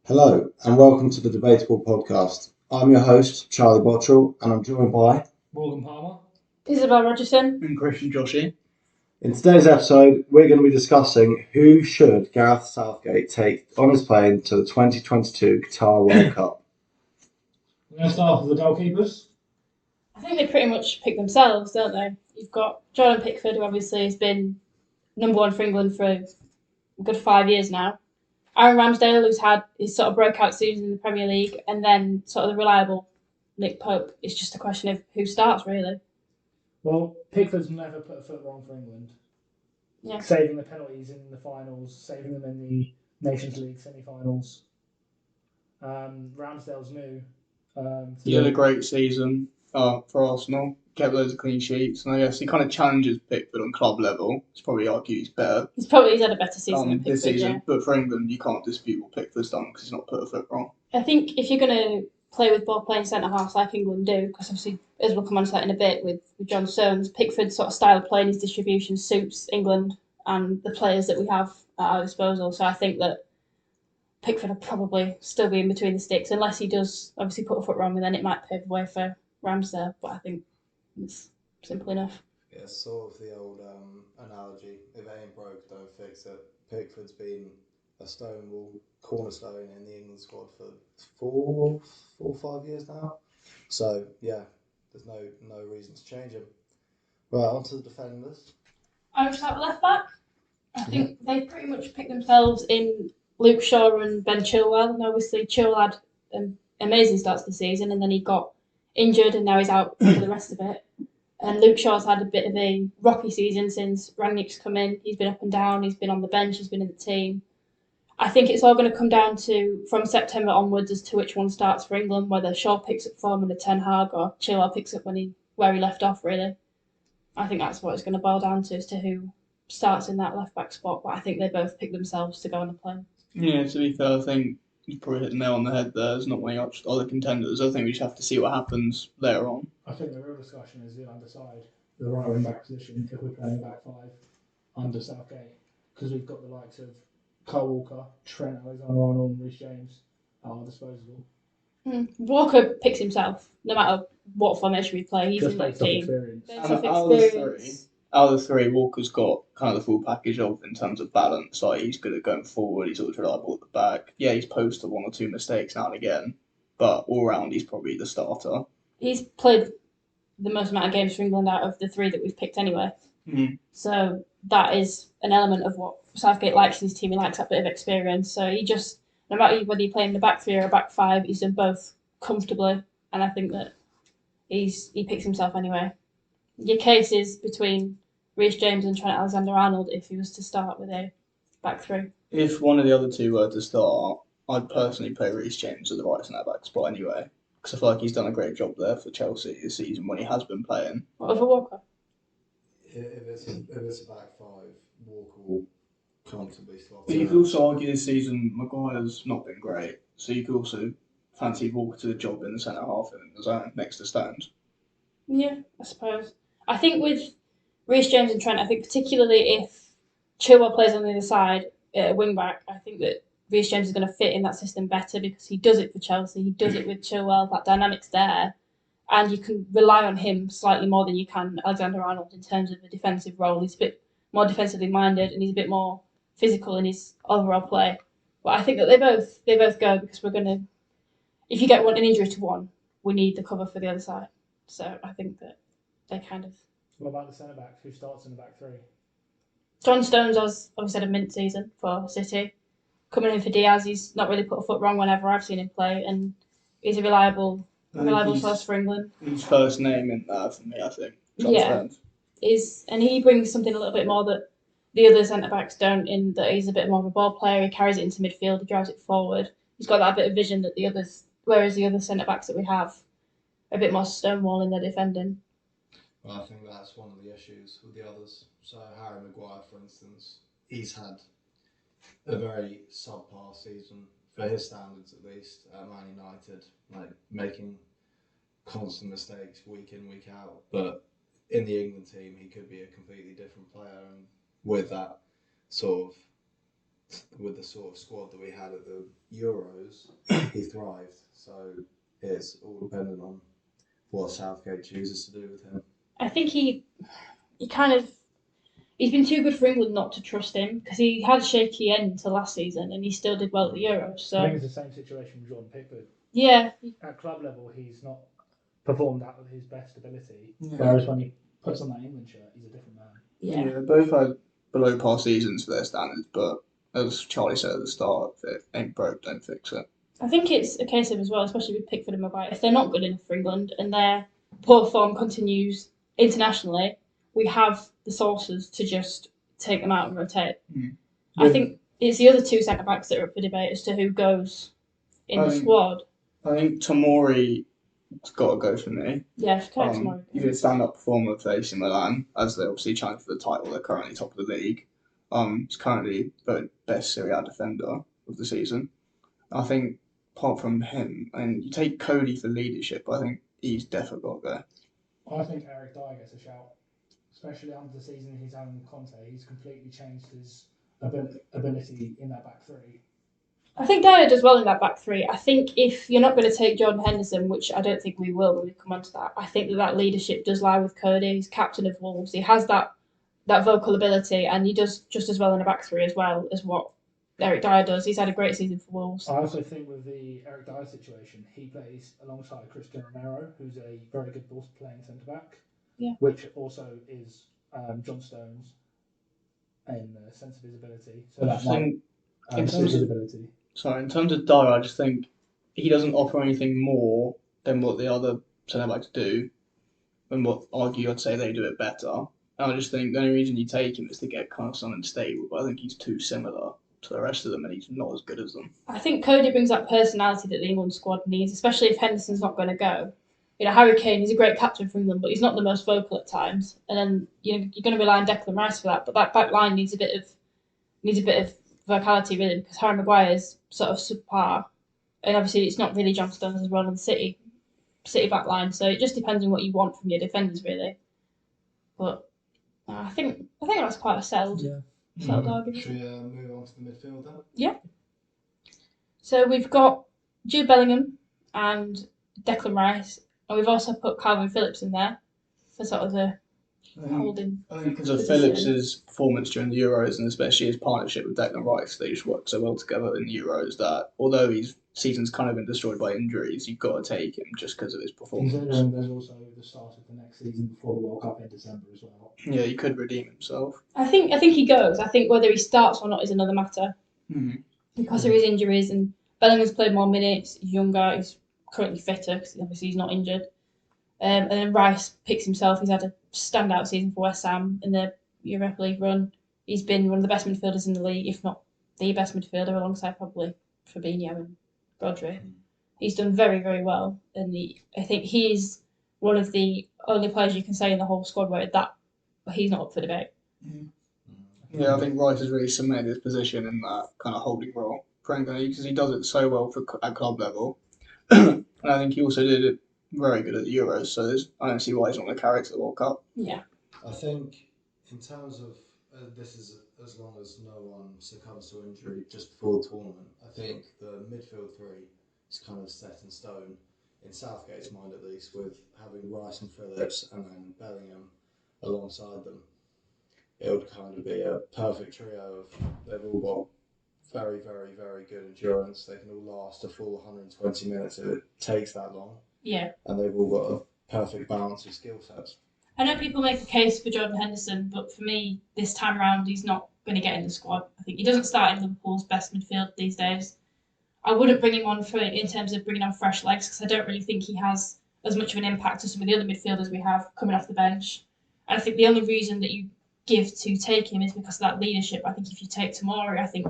Hello and welcome to the Debatable Podcast. I'm your host, Charlie Bottrell, and I'm joined by Morgan Palmer. Isabel Rogerson. And Christian Joshi. In today's episode, we're going to be discussing who should Gareth Southgate take on his plane to the 2022 Qatar World Cup. We're going to start with the goalkeepers. I think they pretty much pick themselves, don't they? You've got Jordan Pickford, who obviously has been number one for England for a good 5 years now. Aaron Ramsdale, who's had his sort of breakout season in the Premier League, and then sort of the reliable Nick Pope. It's just a question of who starts, really. Well, Pickford's never put a foot wrong for England. Yeah. Saving the penalties in the finals, saving them in the Nations League semi-finals. Ramsdale's new. He had a great season for Arsenal. Kept loads of clean sheets, and I guess he kind of challenges Pickford on club level. It's probably argue he's better He's had a better season than Pickford, this season. yeah. But for England, you can't dispute what Pickford's done because he's not put a foot wrong. I think if you're going to play with ball playing centre halves like England do, because obviously, as we'll come on to that in a bit with John Stones, Pickford's sort of style of play and his distribution suits England and the players that we have at our disposal. So I think that Pickford will probably still be in between the sticks, unless he does obviously put a foot wrong, and then it might pave the way for Ramsdale. But I think it's simple enough. Yeah, it's sort of the old analogy: if it ain't broke, don't fix it. Pickford's been a stonewall cornerstone in the England squad for four or 5 years now. So yeah, there's no reason to change him. Right, on to the defenders. I would start with left back. I think they pretty much picked themselves in Luke Shaw and Ben Chilwell. And obviously, Chilwell had an amazing start to the season, and then he got injured, and now he's out for the rest of it. And Luke Shaw's had a bit of a rocky season since Rangnick's come in. He's been up and down. He's been on the bench. He's been in the team. I think it's all going to come down to, from September onwards, as to which one starts for England, whether Shaw picks up form under Ten Hag or Chilwell picks up where he left off, really. I think that's what it's going to boil down to, as to who starts in that left back spot. But I think they both pick themselves to go on the plane. Yeah, to be fair, I think you probably hit the nail on the head there. There's not many other contenders. I think we just have to see what happens later on. I think the real discussion is the underside, the right wing back position, if we're playing back five under Southgate. Because we've got the likes of Kyle Walker, Trent Alexander-Arnold, and Reece James at our disposal. Walker picks himself, no matter what formation we play. He's Just in that based off team. experience. Based off Out of the experience. Out of the three, Walker's got kind of the full package of in terms of balance. Like he's good at going forward. He's always reliable at the back. Yeah, he's posted one or two mistakes now and again, but all round he's probably the starter. He's played the most amount of games for England out of the three that we've picked anyway. So that is an element of what Southgate likes in his team. He likes that bit of experience. So he just, no matter whether you play in the back three or a back five, he's done both comfortably. And I think that he picks himself anyway. Your case is between Reece James and Trent Alexander-Arnold if he was to start with a back three. If one of the other two were to start, I'd personally play Reece James at the right centre back spot anyway, because I feel like he's done a great job there for Chelsea this season when he has been playing. What over Walker? If it's a back five, Walker will comfortably slot. But you could also argue this season Maguire's not been great, so you could also fancy Walker to the job in the centre half in the zone next to Stones. Yeah, I suppose. I think with Reece James and Trent, I think particularly if Chilwell plays on the other side, wing back, I think that Reece James is going to fit in that system better because he does it for Chelsea, he does it with Chilwell, that dynamic's there, and you can rely on him slightly more than you can Alexander-Arnold in terms of the defensive role. He's a bit more defensively minded and he's a bit more physical in his overall play. But I think that they both go because we're going to, if you get an injury to one, we need the cover for the other side. So I think that they kind of. What about the centre backs? Who starts in the back three? John Stones has obviously had a mint season for City. Coming in for Diaz, he's not really put a foot wrong whenever I've seen him play, and he's a reliable source for England. His first name in there for me, I think. Yeah, and he brings something a little bit more that the other centre backs don't. In that he's a bit more of a ball player. He carries it into midfield. He drives it forward. He's got that bit of vision that the others. Whereas the other centre backs that we have, a bit more stonewall in their defending. Well, I think that's one of the issues with the others. So Harry Maguire, for instance, he's had a very subpar season for his standards, at least, at Man United, like making constant mistakes week in, week out. But in the England team, he could be a completely different player, and with that sort of with the sort of squad that we had at the Euros, he thrived. So it's all dependent on what Southgate chooses to do with him. I think he kind of he's been too good for England not to trust him because he had a shaky end to last season and he still did well at the Euros. So I think it's the same situation with Jordan Pickford. yeah, At club level, he's not performed out of his best ability. Yeah. Whereas when he puts on that England shirt, he's a different man. yeah. They both had below par seasons for their standards, but as Charlie said at the start, if it ain't broke, don't fix it. I think it's a case of as well, especially with Pickford and Maguire, if they're not good enough for England and their poor form continues internationally, we have the sources to just take them out and rotate. Mm. I think it's the other two centre backs that are up for debate as to who goes in the squad. I think Tomori's got to go for me. Yeah, correct. He's a stand-up performer for AC Milan, as they're obviously challenging for the title. They're currently top of the league. He's currently the best Serie A defender of the season. I think, apart from him, and you take Cody for leadership, I think he's definitely got to go. I think Eric Dyer gets a shout, especially under the season he's having with Conte. He's completely changed his ability in that back three. I think Dyer does well in that back three. I think if you're not going to take Jordan Henderson, which I don't think we will when we come on to that, I think that leadership does lie with Cody. He's captain of Wolves. He has that vocal ability and he does just as well in a back three as well as what Eric Dyer does. He's had a great season for Wolves. I also think with the Eric Dyer situation, he plays alongside Christian Romero, who's a very good ball playing centre back. Yeah. Which also is John Stones in the sense of his ability. So that might suit his ability. Sorry, in terms of Dyer, I just think he doesn't offer anything more than what the other centre backs do, and what I'd say they do it better. And I just think the only reason you take him is to get kind of something stable, but I think he's too similar to the rest of them and he's not as good as them. I think Cody brings that personality that the England squad needs, especially if Henderson's not going to go. You know, Harry Kane, he's a great captain for England, but he's not the most vocal at times. And then you're going to rely on Declan Rice for that, but that back line needs a bit of vocality really, because Harry Maguire's sort of subpar, and obviously it's not really John Stones as well in the City back line. So it just depends on what you want from your defenders really. But I think that's quite a settled argument. Should we move on to the midfield then? Yeah. So we've got Jude Bellingham and Declan Rice, and we've also put Calvin Phillips in there for sort of the holding. I think because of Phillips' performance during the Euros and especially his partnership with Declan Rice, they just worked so well together in the Euros that although his season's kind of been destroyed by injuries, you've got to take him just because of his performance. Considering there's also the start of the next season before the World Cup in December as well. Yeah, he could redeem himself. I think he goes. I think whether he starts or not is another matter because of his injuries. And Bellingham's played more minutes. He's younger. He's currently fitter because obviously he's not injured. And then Rice picks himself. He's had a standout season for West Ham in the Europa League run. He's been one of the best midfielders in the league, if not the best midfielder, alongside probably Fabinho and Rodri. He's done very, very well, and I think he's one of the only players you can say in the whole squad where he's not up for debate. Yeah, I think Rice has really cemented his position in that kind of holding role for England because he does it so well at club level, and I think he also did it very good at the Euros. So I don't see why he's not going to carry it to the World Cup. Yeah, I think in terms of this is as long as no one succumbs to injury just before the tournament. I think the midfield three is kind of set in stone in Southgate's mind, at least, with having Rice and Phillips and then Bellingham alongside them. It would kind of be a perfect trio of they've all got very, very, very good endurance. They can all last a full 120 minutes if it takes that long. yeah. And they've all got a perfect balance of skill sets. I know people make a case for Jordan Henderson, but for me, this time around, he's not going to get in the squad. I think he doesn't start in Liverpool's best midfield these days. I wouldn't bring him on in terms of bringing on fresh legs because I don't really think he has as much of an impact as some of the other midfielders we have coming off the bench. And I think the only reason that you give to take him is because of that leadership. I think if you take Tomori, I think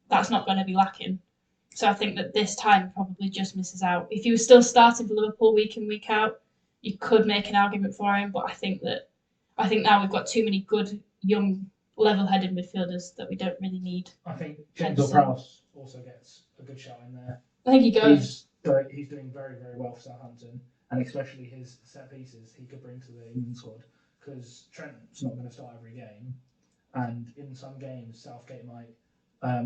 that's not going to be lacking. So I think that this time he probably just misses out. If he was still starting for Liverpool week in, week out, you could make an argument for him, but I think now we've got too many good, young, level-headed midfielders that we don't really need. I think James Prowse also gets a good shot in there. I think he goes. He's doing very, very well for Southampton, and especially his set pieces he could bring to the England squad because Trent's not going to start every game, and in some games Southgate might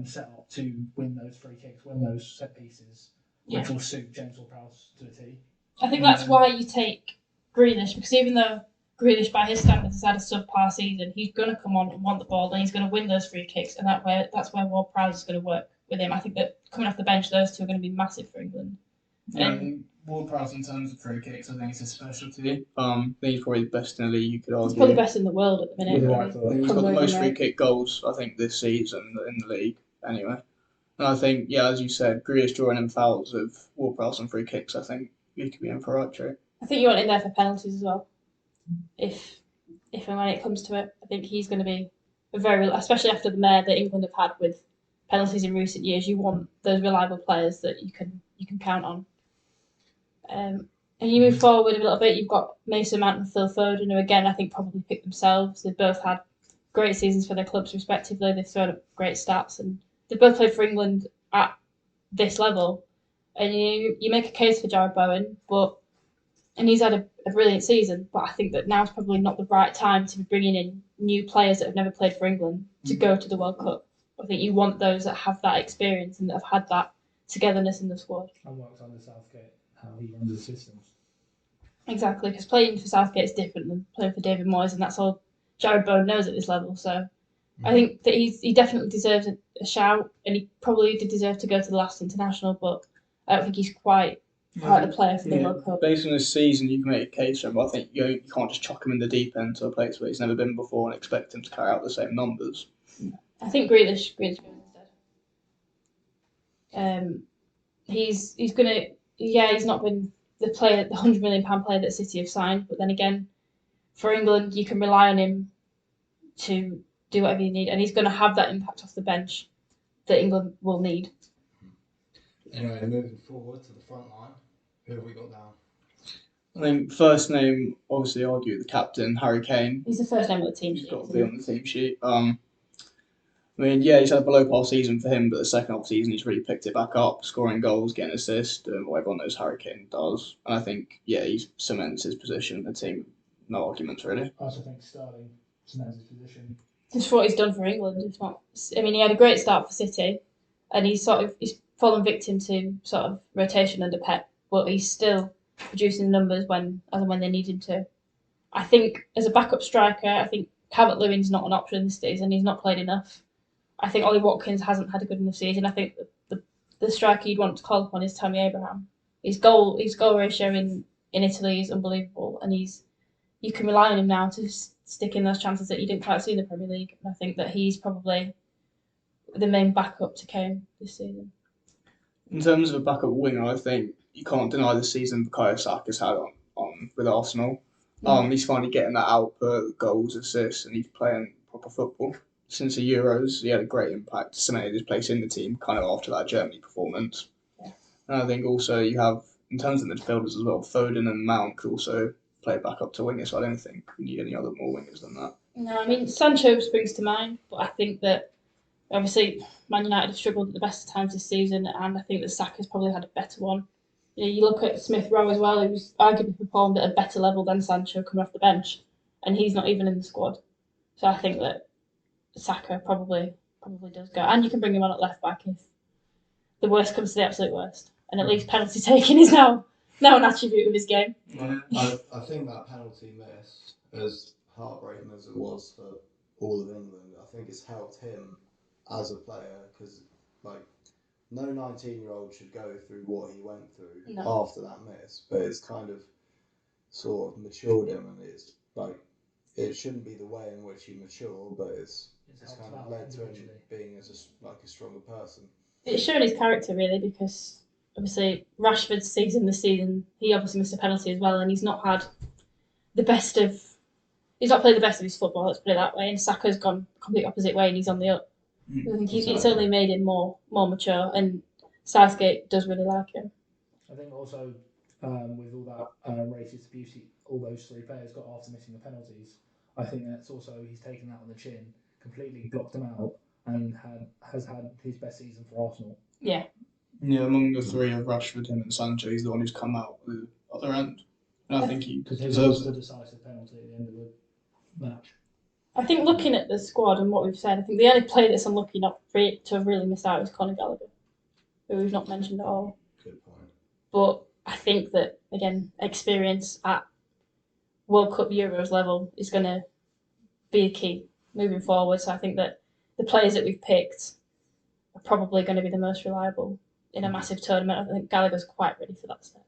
set up to win those free kicks, win those set pieces, which will suit James Ward-Prowse to a T. I think that's why you take Grealish, because even though Grealish, by his standards, has had a subpar season, he's going to come on and want the ball, and he's going to win those free kicks, and that's where Ward-Prowse is going to work with him. I think that coming off the bench, those two are going to be massive for England. Ward-Prowse in terms of free kicks, I think it's his specialty. I think he's probably the best in the league, you could argue. He's probably best in the world at the minute. With the really. right foot. He's got the most free kick goals, I think, this season in the league, anyway. And I think, yeah, as you said, Grealish drawing in fouls with Ward-Prowse and free kicks, I think he could be in for a right trick. I think you want him there for penalties as well. If and when it comes to it, I think he's going to be especially after the mare that England have had with penalties in recent years. You want those reliable players that you can count on. And you move forward a little bit. You've got Mason Mount and Phil Foden, who again I think probably picked themselves. They've both had great seasons for their clubs respectively. They've thrown up great stats, and they've both played for England at this level. And you make a case for Jarrod Bowen, and he's had a brilliant season. But I think that now's probably not the right time to be bringing in new players that have never played for England to go to the World Cup. I think you want those that have that experience and that have had that togetherness in the squad. And worked under Southgate, how he runs the systems. Exactly, because playing for Southgate is different than playing for David Moyes, and that's all Jarrod Bowen knows at this level. So I think that he definitely deserves a shout, and he probably did deserve to go to the last international, but I don't think he's quite the player for the World Cup. Based on this season, you can make a case for him, but I think you can't just chuck him in the deep end to a place where he's never been before and expect him to carry out the same numbers. I think Grealish goes instead. He's gonna. Yeah, he's not been the £100 million player that City have signed, but then again, for England, you can rely on him to do whatever you need, and he's going to have that impact off the bench that England will need. Anyway, moving forward to the front line, who have we got down? I think first name, obviously, argue the captain, Harry Kane. He's the first name on the team sheet. He's got to be on the team sheet. I mean, yeah, he's had a below-par season for him, but the second half season he's really picked it back up, scoring goals, getting assists, doing what everyone knows Harry Kane does. And I think, yeah, he cements his position in the team. No arguments, really. I also think Sterling cements his position. Just for what he's done for England, if not. I mean, he had a great start for City, and he's fallen victim to sort of rotation under Pep, but he's still producing numbers as and when they need him to. I think as a backup striker, I think Calvert-Lewin's not an option this season. He's not played enough. I think Ollie Watkins hasn't had a good enough season. I think the striker you'd want to call upon is Tammy Abraham. His goal ratio in Italy is unbelievable, and you can rely on him now to stick in those chances that you didn't quite see in the Premier League. And I think that he's probably the main backup to Kane this season. In terms of a backup winger, I think you can't deny the season Bukayo Saka's had on with Arsenal. He's finally getting that output, goals, assists, and he's playing proper football. Since the Euros, he had a great impact, cemented his place in the team, kind of after that Germany performance. Yeah. And I think also you have, in terms of midfielders as well, Foden and Mount could also play back up to wingers, so I don't think we need any other more wingers than that. No, I mean, Sancho springs to mind, but I think that obviously Man United have struggled at the best of times this season, and I think that Saka's probably had a better one. You look at Smith Rowe as well, who's arguably performed at a better level than Sancho coming off the bench, and he's not even in the squad. So I think that Saka probably does go, and you can him on at left back if the worst comes to the absolute worst, and at least penalty taking is now an attribute of his game. I think that penalty miss, as heartbreaking as it was for all of England, I think it's helped him as a player, because no 19-year-old should go through what he went through after that miss, but it's kind of sort of matured him, and it's it shouldn't be the way in which you mature, but it's kind of led to him being a stronger person. It's shown his character really, because obviously Rashford's season this season, he obviously missed a penalty as well, and he's not played the best of his football, let's put it that way, and Saka's gone complete opposite way and he's on the up. I think it's only made him more mature, and Southgate does really like him. I think also with all that racist abuse all those three players got after missing the penalties, I think that's also, he's taken that on the chin, completely blocked them out, and has had his best season for Arsenal. Yeah. Yeah, among the three of Rashford, him and Sancho, he's the one who's come out with the other end. And I think he because he deserves was the it. decisive penalty at the end of the match. I think looking at the squad and what we've said, I think the only player that's unlucky not to have really missed out is Conor Gallagher, who we've not mentioned at all. Good point. But I think that, again, experience at World Cup Euros level is going to be a key moving forward. So I think that the players that we've picked are probably going to be the most reliable in a massive tournament. I think Gallagher's quite ready for that step.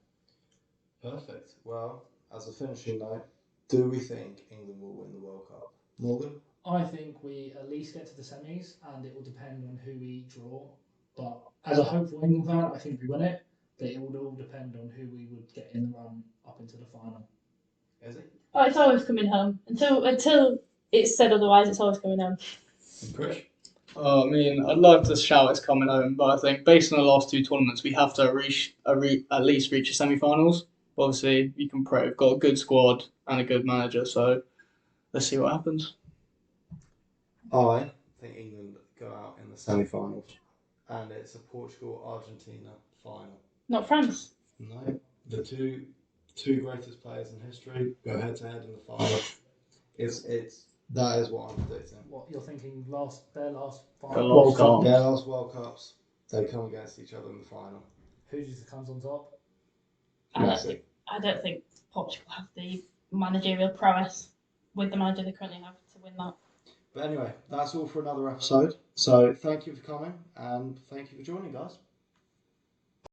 Perfect. Well, as a finishing note, do we think England will win the World Cup? Morgan? I think we at least get to the semis, and it will depend on who we draw. But as a hopeful England fan, I think we win it. But it would all depend on who we would get in the run up into the final. Is it? Oh, it's always coming home. Until it's said otherwise, it's always coming home. And Chris? I mean, I'd love to shout it's coming home, but I think based on the last two tournaments, we have to at least reach the semi-finals. Obviously, you can pray. We've got a good squad and a good manager, so let's see what happens. I think England go out in the semi-finals, and it's a Portugal-Argentina final. Not France. No, the two greatest players in history go head-to-head in the final. That is what I'm predicting. What you're thinking? Their last The final. last chance. Their last World Cups, they come against each other in the final. Who do you think comes on top? I don't think Portugal have the managerial prowess with the manager they currently have to win that. But anyway, that's all for another episode. So thank you for coming, and thank you for joining, guys.